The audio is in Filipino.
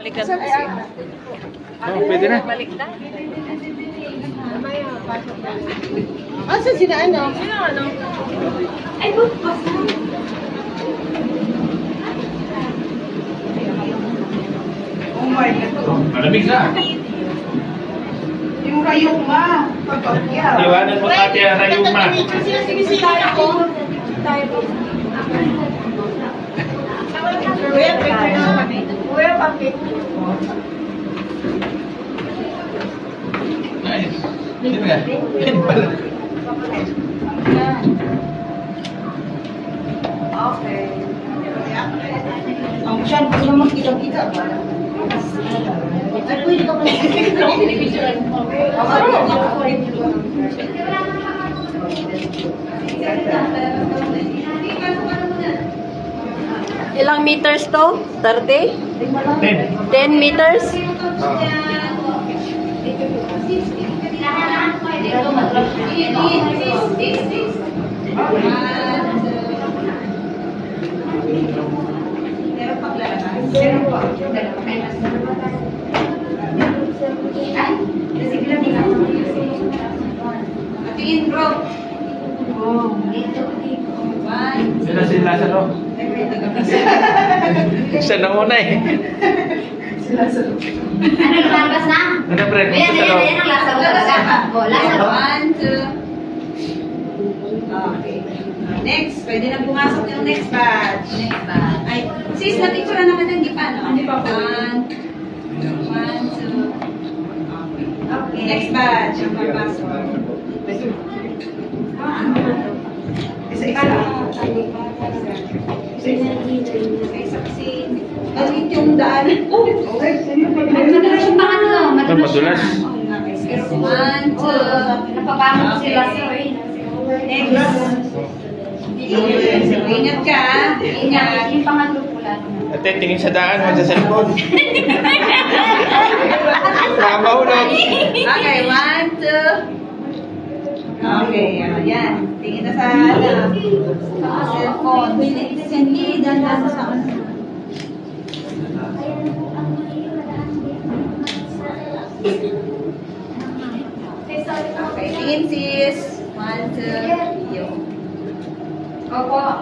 Balikan. Oh, pwede na. Baliktad. Asa sila ano? Sino ano? Ay, bukas na. Oh my God. Malamig na. Yung rayuma. Pagpagya. Iwanan mo ate ang rayuma. Sige, sige. Tayo po. Kuya, Kuya, papi. Nice. Sino nga? Yan pala. Okay. Ang siyan, kung naman kita-kita ba? Ay, pwede ka pala. Ilang meters to? 30? 10 meters? Tingin, bro. Sila si Lazaro. Siya na muna eh. Ano lumabas na? Ano pre? Ayan, Sa loob. ayan, ang lasa ko talaga. O, lasa ko. 1, 2. Okay. Next, pwede na pumasok yung next batch. Next batch. Ay, sis, na-picture na naman hindi pa, no? Hindi pa po. 1, 2. Okay. Next batch, yung papasok. Isa-isa. Isa-isa kasi. Alit yung daan. Oh! Madulas yung pangatlo. Ito, madulas. 1, 2. Napapangat sila. Next. Ingat ka, ah. Ingat. Yung pangatlo pula. Ate, tingin sa daan, huwag sa cellphone. Mahulog. Okay, 1, 2. Okay, yan. Tingin na sa cellphone. Hindi, dandan sa ano. Okay, tingin sis. 1, 2. Yo. Opo.